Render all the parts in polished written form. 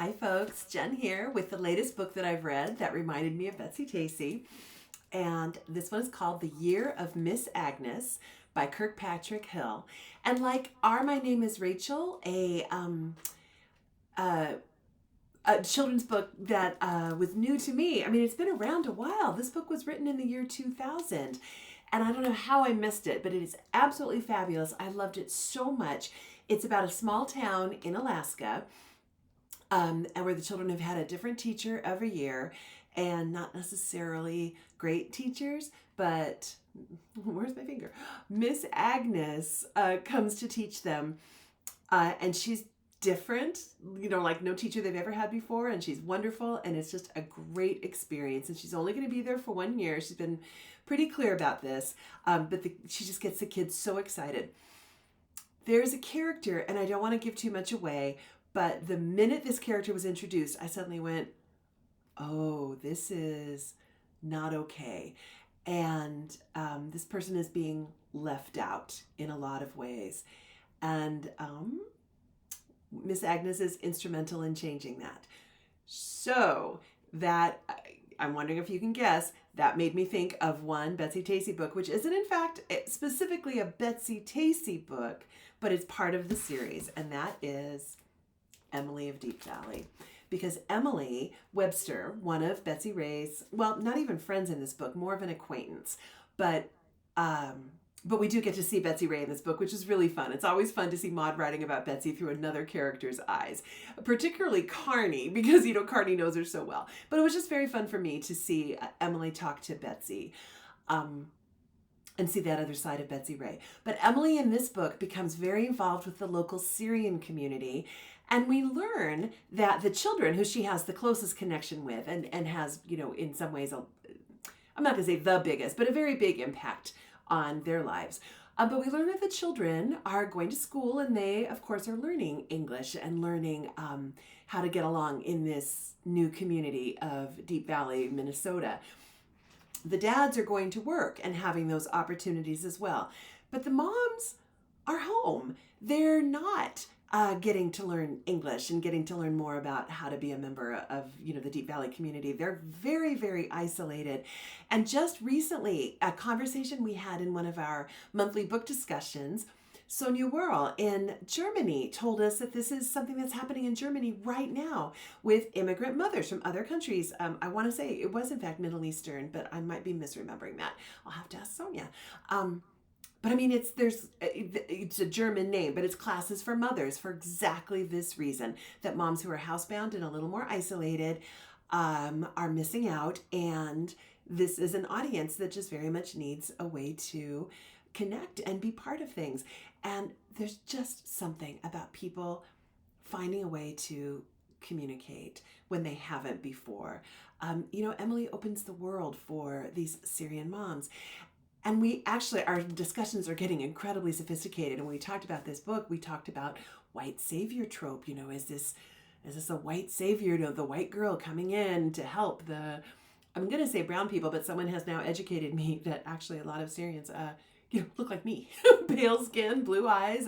Hi folks, Jen here with the latest book that I've read that reminded me of Betsy-Tacy. And this one is called The Year of Miss Agnes by Kirkpatrick Hill. And like My Name is Rachel, uh, a children's book that was new to me. I mean, it's been around a while. This book was written in the year 2000. And I don't know how I missed it, but it is absolutely fabulous. I loved it so much. It's about a small town in Alaska, and where the children have had a different teacher every year, and not necessarily great teachers, but where's my finger? Miss Agnes comes to teach them, and she's different, like no teacher they've ever had before, and she's wonderful, and it's just a great experience. And she's only going to be there for 1 year. She's been pretty clear about this, but she just gets the kids so excited. There's a character, and I don't want to give too much away, but the minute this character was introduced, I suddenly went, oh, this is not okay. And this person is being left out in a lot of ways. And Miss Agnes is instrumental in changing that. So that, I'm wondering if you can guess, that made me think of one Betsy-Tacy book, which isn't in fact specifically a Betsy-Tacy book, but it's part of the series, and that is Emily of Deep Valley. Because Emily Webster, one of Betsy Ray's, well, not even friends in this book, more of an acquaintance, but we do get to see Betsy Ray in this book, which is really fun. It's always fun to see Maud writing about Betsy through another character's eyes, particularly Carney, because, Carney knows her so well. But it was just very fun for me to see Emily talk to Betsy and see that other side of Betsy Ray. But Emily in this book becomes very involved with the local Syrian community, and we learn that the children who she has the closest connection with and has, in some ways, I'm not going to say the biggest, but a very big impact on their lives. But we learn that the children are going to school, and they, of course, are learning English and learning how to get along in this new community of Deep Valley, Minnesota. The dads are going to work and having those opportunities as well. But the moms are home. They're not getting to learn English and getting to learn more about how to be a member of, the Deep Valley community. They're very, very isolated. And just recently, a conversation we had in one of our monthly book discussions, Sonia Whirl in Germany told us that this is something that's happening in Germany right now with immigrant mothers from other countries. I want to say it was in fact Middle Eastern, but I might be misremembering that. I'll have to ask Sonia. But I mean, it's a German name, but it's classes for mothers for exactly this reason, that moms who are housebound and a little more isolated are missing out. And this is an audience that just very much needs a way to connect and be part of things. And there's just something about people finding a way to communicate when they haven't before. Emily opens the world for these Syrian moms. And our discussions are getting incredibly sophisticated. And when we talked about this book, we talked about white savior trope. Is this a white savior, the white girl coming in to help I'm going to say brown people, but someone has now educated me that actually a lot of Syrians, look like me, pale skin, blue eyes,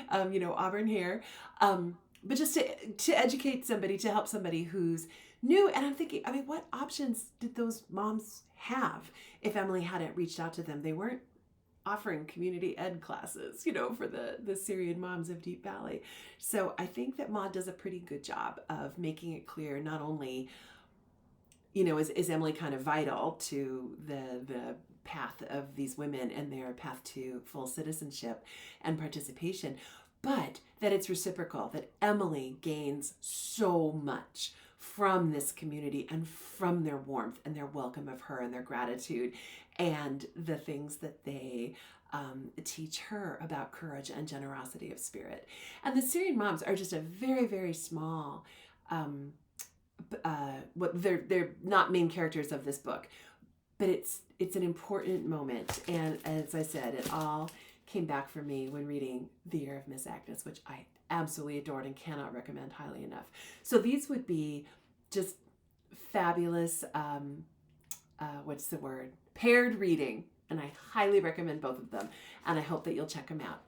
auburn hair. But just to educate somebody, to help somebody who's new. And I'm thinking, what options did those moms have if Emily hadn't reached out to them? They weren't offering community ed classes, for the Syrian moms of Deep Valley. So I think that Maud does a pretty good job of making it clear, not only, is Emily kind of vital to the path of these women and their path to full citizenship and participation, but that it's reciprocal, that Emily gains so much from this community and from their warmth and their welcome of her and their gratitude and the things that they teach her about courage and generosity of spirit. And the Syrian moms are just a very, very small, they're not main characters of this book, but it's an important moment. And as I said, it all came back for me when reading The Year of Miss Agnes, which I absolutely adored and cannot recommend highly enough. So these would be just fabulous, paired reading. And I highly recommend both of them. And I hope that you'll check them out.